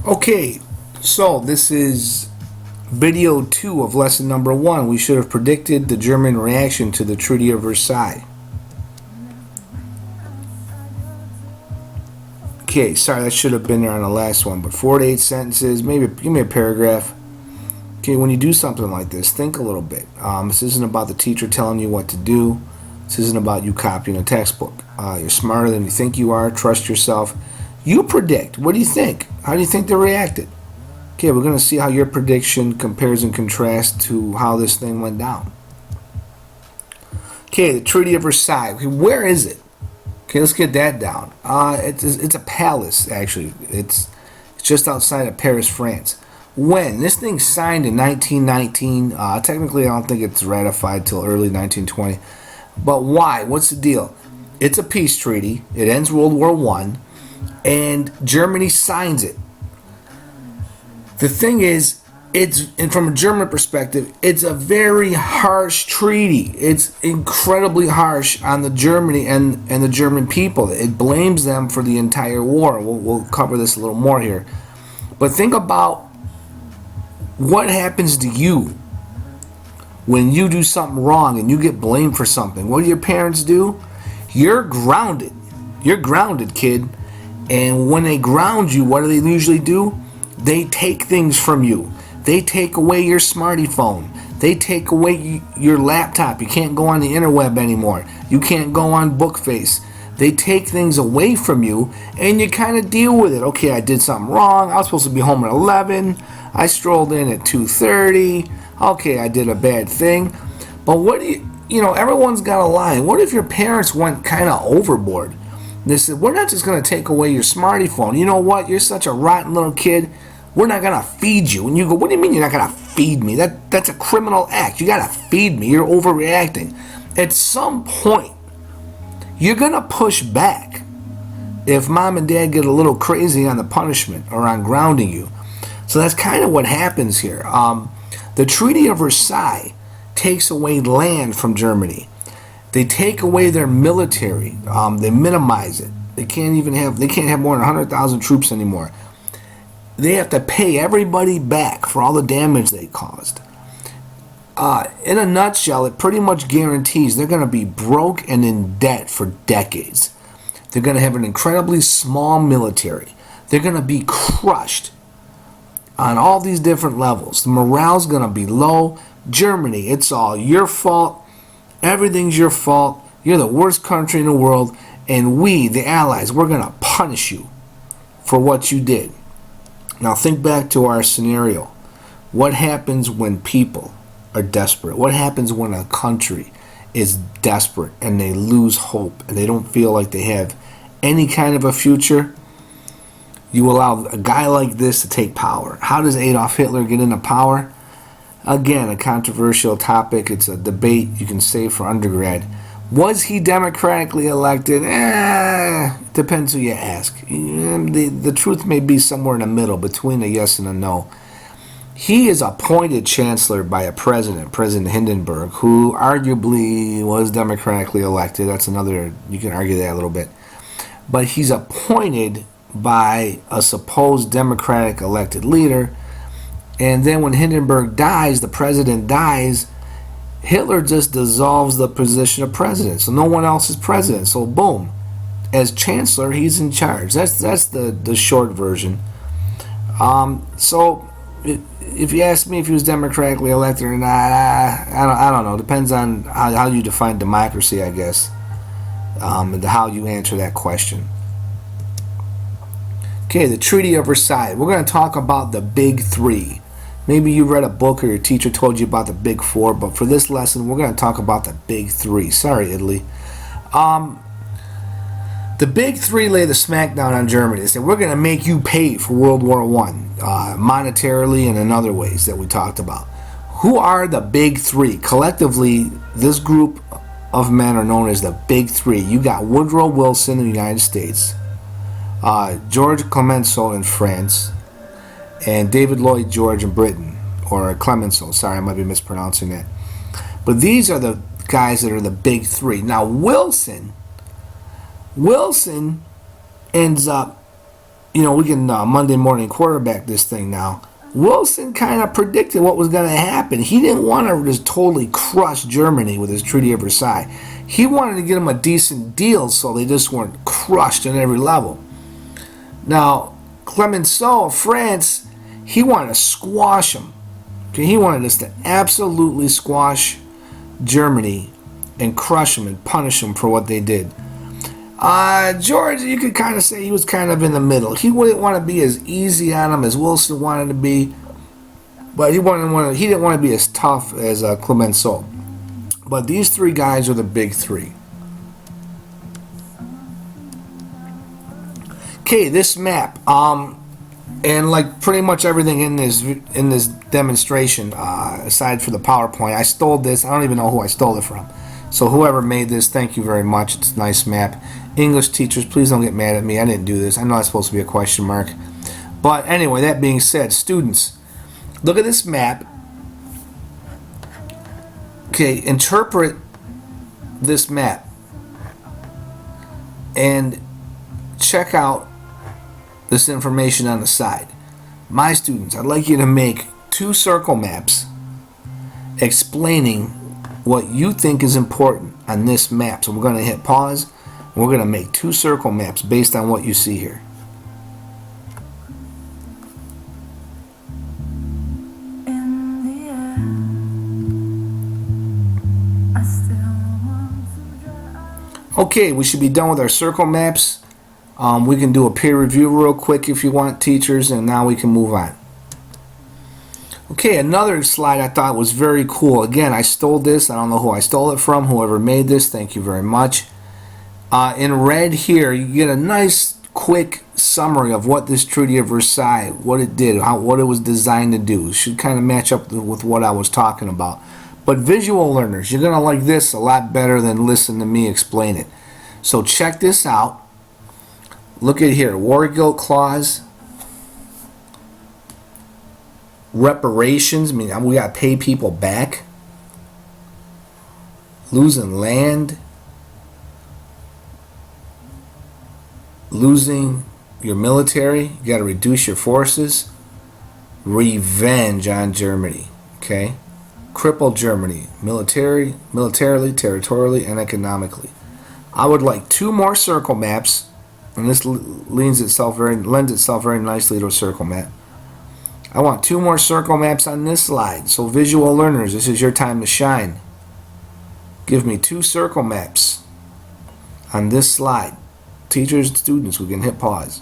Okay, so this is video 2 of lesson number 1. We should have predicted the German reaction to the Treaty of Versailles. Okay, sorry, that should have been there on the last one, but 4 to 8 sentences, maybe give me a paragraph. Okay, when you do something like this, think a little bit. This isn't about the teacher telling you what to do. This isn't about you copying a textbook. You're smarter than you think you are. Trust yourself. You predict. What do you think? How do you think they reacted? Okay, we're going to see how your prediction compares and contrasts to how this thing went down. Okay, the Treaty of Versailles. Okay, where is it? Okay, let's get that down. It's a palace, actually. It's just outside of Paris, France. When? This thing's signed in 1919. Technically, I don't think it's ratified till early 1920. But why? What's the deal? It's a peace treaty. It ends World War I. And Germany signs it. The thing is, and from a German perspective, it's a very harsh treaty. It's incredibly harsh on the Germany and the German people. It blames them for the entire war. We'll cover this a little more here. But think about what happens to you when you do something wrong and you get blamed for something. What do your parents do? You're grounded. You're grounded, kid. And when they ground you, what do they usually do? They take things from you. They take away your smarty phone. They take away your laptop. You can't go on the interweb anymore. You can't go on Bookface. They take things away from you, and you kind of deal with it. Okay, I did something wrong. I was supposed to be home at 11. I strolled in at 2:30. Okay, I did a bad thing. But what do everyone's got a line. What if your parents went kind of overboard? They said, we're not just going to take away your smarty phone. You know what? You're such a rotten little kid. We're not going to feed you. And you go, what do you mean you're not going to feed me? That's a criminal act. You got to feed me. You're overreacting. At some point, you're going to push back if mom and dad get a little crazy on the punishment or on grounding you. So that's kind of what happens here. The Treaty of Versailles takes away land from Germany. They take away their military. They minimize it. They can't have more than 100,000 troops anymore. They have to pay everybody back for all the damage they caused. In a nutshell, it pretty much guarantees they're going to be broke and in debt for decades. They're going to have an incredibly small military. They're going to be crushed on all these different levels. The morale's going to be low. Germany, it's all your fault. Everything's your fault. You're the worst country in the world. And we, the Allies, we're going to punish you for what you did. Now think back to our scenario. What happens when people are desperate? What happens when a country is desperate and they lose hope and they don't feel like they have any kind of a future? You allow a guy like this to take power. How does Adolf Hitler get into power? Again, a controversial topic. It's a debate you can save for undergrad. Was he democratically elected? Depends who you ask. The truth may be somewhere in the middle, between a yes and a no. He is appointed chancellor by a president, President Hindenburg, who arguably was democratically elected. That's another, you can argue that a little bit. But he's appointed by a supposed democratic elected leader. And then when Hindenburg dies, the president dies, Hitler just dissolves the position of president. So no one else is president. So boom, as chancellor, he's in charge. That's the short version. So if you ask me if he was democratically elected or not, I don't know. Depends on how you define democracy, I guess, and how you answer that question. Okay, the Treaty of Versailles. We're going to talk about the big three. Maybe you read a book or your teacher told you about the big four, but for this lesson, we're going to talk about the big three. Sorry, Italy. The big three lay the smackdown on Germany. They said, we're going to make you pay for World War I, monetarily and in other ways that we talked about. Who are the big three? Collectively, this group of men are known as the big three. You got Woodrow Wilson in the United States, George Clemenceau in France, and David Lloyd George in Britain, or Clemenceau. Sorry, I might be mispronouncing that. But these are the guys that are the big three. Now, Wilson ends up we can Monday morning quarterback this thing now. Wilson kind of predicted what was going to happen. He didn't want to just totally crush Germany with his Treaty of Versailles. He wanted to get them a decent deal so they just weren't crushed on every level. Now, Clemenceau of France, he wanted to squash them. Okay, he wanted us to absolutely squash Germany and crush them and punish them for what they did. George, you could kind of say he was kind of in the middle. He wouldn't want to be as easy on him as Wilson wanted to be, but he didn't want to be as tough as Clemenceau. But these three guys are the big three. Okay, this map, and like pretty much everything in this demonstration, aside for the PowerPoint, I stole this. I don't even know who I stole it from. So whoever made this, thank you very much. It's a nice map. English teachers, please don't get mad at me. I didn't do this. I know it's supposed to be a question mark. But anyway, that being said, students, look at this map. Okay, interpret this map and check out this information on the side. My students, I'd like you to make 2 circle maps explaining what you think is important on this map. So we're going to hit pause. We're going to make 2 circle maps based on what you see here. Okay, we should be done with our circle maps. We can do a peer review real quick if you want, teachers, and now we can move on. Okay, another slide I thought was very cool. Again, I stole this. I don't know who I stole it from. Whoever made this, thank you very much. In red here, you get a nice, quick summary of what this Treaty of Versailles, what it did, what it was designed to do. It should kind of match up with what I was talking about. But visual learners, you're going to like this a lot better than listen to me explain it. So check this out. Look at here, war guilt clause, reparations, I mean we got to pay people back, losing land, losing your military, you got to reduce your forces, revenge on Germany, okay? Cripple Germany, militarily, territorially, and economically. I would like 2 more circle maps, and this lends itself very nicely to a circle map. I want 2 more circle maps on this slide. So visual learners, this is your time to shine. Give me 2 circle maps on this slide. Teachers and students, we can hit pause.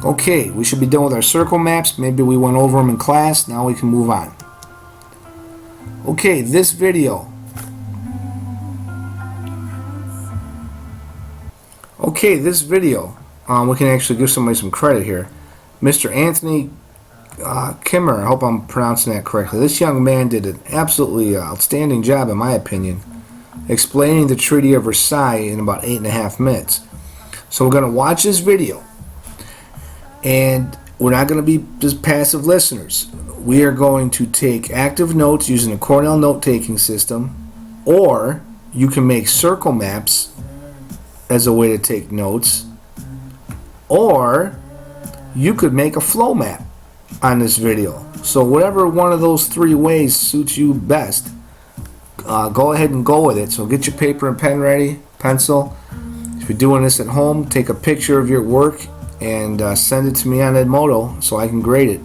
Okay, we should be done with our circle maps. Maybe we went over them in class. Now we can move on. Okay, this video. We can actually give somebody some credit here. Mr. Anthony Kimmer, I hope I'm pronouncing that correctly. This young man did an absolutely outstanding job, in my opinion, explaining the Treaty of Versailles in about 8.5 minutes. So we're going to watch this video, and we're not going to be just passive listeners. We are going to take active notes using a Cornell note-taking system, or you can make circle maps as a way to take notes, or you could make a flow map on this video. So whatever one of those 3 ways suits you best, go ahead and go with it. So get your paper and pen ready, pencil. If you're doing this at home, take a picture of your work and send it to me on Edmodo so I can grade it.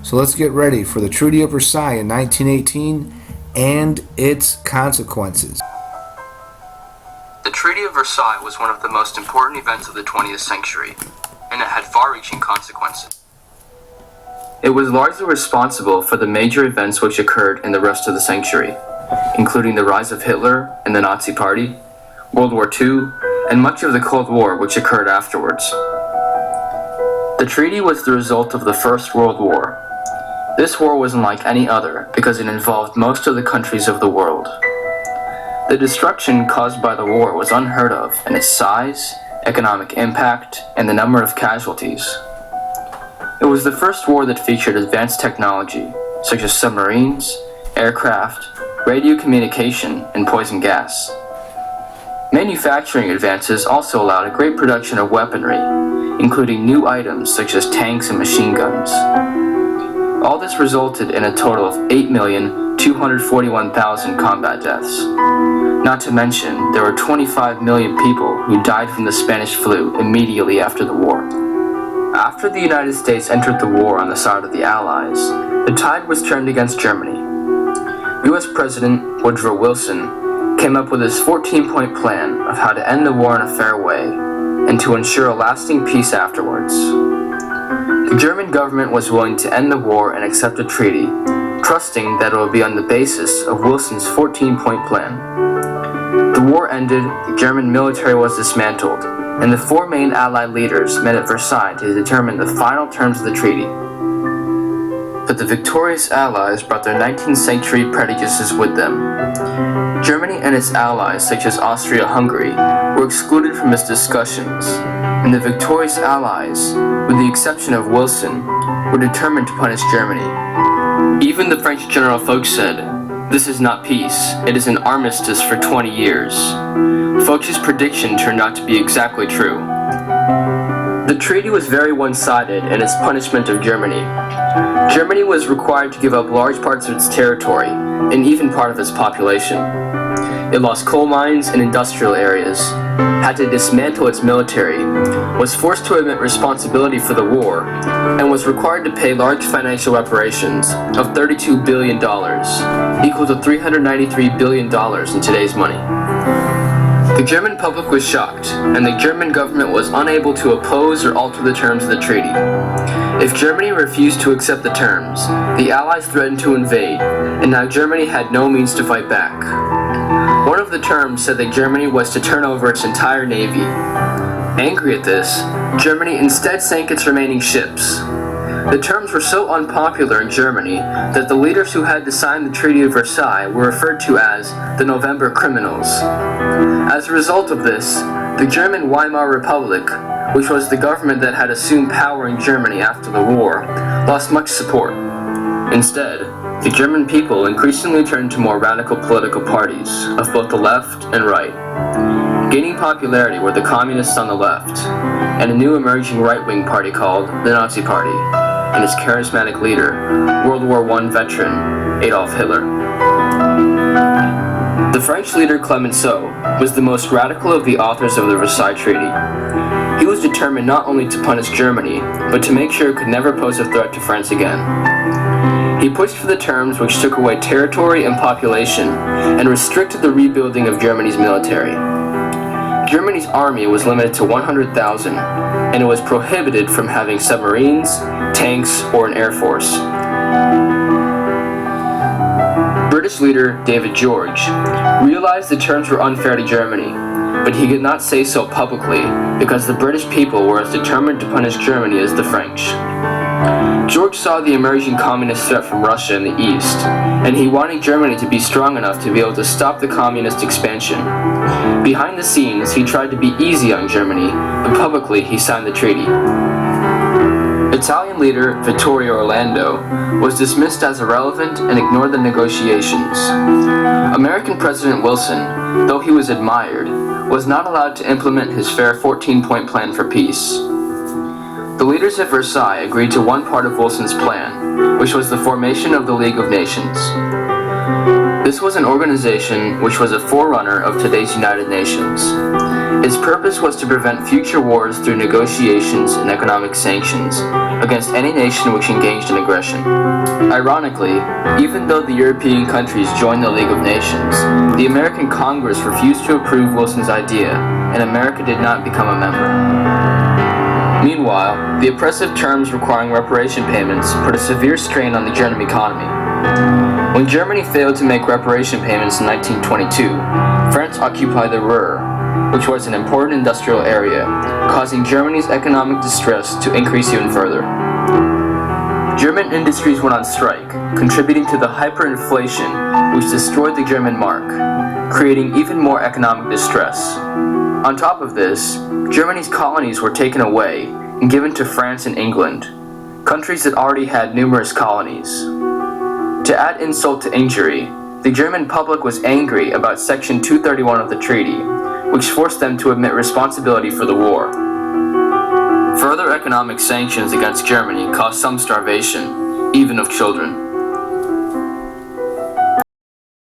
So let's get ready for the Treaty of Versailles in 1918 and its consequences. The Treaty of Versailles was one of the most important events of the 20th century, and it had far-reaching consequences. It was largely responsible for the major events which occurred in the rest of the century, including the rise of Hitler and the Nazi Party, World War II, and much of the Cold War which occurred afterwards. The treaty was the result of the First World War. This war was unlike any other because it involved most of the countries of the world. The destruction caused by the war was unheard of in its size, economic impact, and the number of casualties. It was the first war that featured advanced technology, such as submarines, aircraft, radio communication, and poison gas. Manufacturing advances also allowed a great production of weaponry, including new items such as tanks and machine guns. All this resulted in a total of 8,241,000 combat deaths. Not to mention, there were 25 million people who died from the Spanish flu immediately after the war. After the United States entered the war on the side of the Allies, the tide was turned against Germany. U.S. President Woodrow Wilson came up with his 14-point plan of how to end the war in a fair way and to ensure a lasting peace afterwards. The German government was willing to end the war and accept a treaty, trusting that it would be on the basis of Wilson's 14-point plan. The war ended, the German military was dismantled, and the four main Allied leaders met at Versailles to determine the final terms of the treaty. But the victorious Allies brought their 19th century prejudices with them. Germany and its allies, such as Austria-Hungary, were excluded from its discussions, and the victorious Allies, with the exception of Wilson, were determined to punish Germany. Even the French General Foch said, "This is not peace, it is an armistice for 20 years." Foch's prediction turned out to be exactly true. The treaty was very one-sided in its punishment of Germany. Germany was required to give up large parts of its territory, and even part of its population. It lost coal mines and industrial areas, had to dismantle its military, was forced to admit responsibility for the war, and was required to pay large financial reparations of $32 billion, equal to $393 billion in today's money. The German public was shocked, and the German government was unable to oppose or alter the terms of the treaty. If Germany refused to accept the terms, the Allies threatened to invade, and now Germany had no means to fight back. One of the terms said that Germany was to turn over its entire navy. Angry at this, Germany instead sank its remaining ships. The terms were so unpopular in Germany that the leaders who had to sign the Treaty of Versailles were referred to as the November Criminals. As a result of this, the German Weimar Republic, which was the government that had assumed power in Germany after the war, lost much support. Instead, the German people increasingly turned to more radical political parties of both the left and right. Gaining popularity were the communists on the left, and a new emerging right-wing party called the Nazi Party, and its charismatic leader, World War I veteran Adolf Hitler. The French leader Clemenceau was the most radical of the authors of the Versailles Treaty. He was determined not only to punish Germany, but to make sure it could never pose a threat to France again. He pushed for the terms which took away territory and population, and restricted the rebuilding of Germany's military. Germany's army was limited to 100,000, and it was prohibited from having submarines, tanks, or an air force. British leader David George realized the terms were unfair to Germany, but he could not say so publicly because the British people were as determined to punish Germany as the French. George saw the emerging communist threat from Russia in the east, and he wanted Germany to be strong enough to be able to stop the communist expansion. Behind the scenes, he tried to be easy on Germany, but publicly he signed the treaty. Italian leader Vittorio Orlando was dismissed as irrelevant and ignored the negotiations. American President Wilson, though he was admired, was not allowed to implement his fair 14-point plan for peace. The leaders at Versailles agreed to one part of Wilson's plan, which was the formation of the League of Nations. This was an organization which was a forerunner of today's United Nations. Its purpose was to prevent future wars through negotiations and economic sanctions against any nation which engaged in aggression. Ironically, even though the European countries joined the League of Nations, the American Congress refused to approve Wilson's idea, and America did not become a member. Meanwhile, the oppressive terms requiring reparation payments put a severe strain on the German economy. When Germany failed to make reparation payments in 1922, France occupied the Ruhr, which was an important industrial area, causing Germany's economic distress to increase even further. German industries went on strike, contributing to the hyperinflation which destroyed the German mark, creating even more economic distress. On top of this, Germany's colonies were taken away and given to France and England, countries that already had numerous colonies. To add insult to injury, the German public was angry about Section 231 of the treaty, which forced them to admit responsibility for the war. Further economic sanctions against Germany caused some starvation, even of children.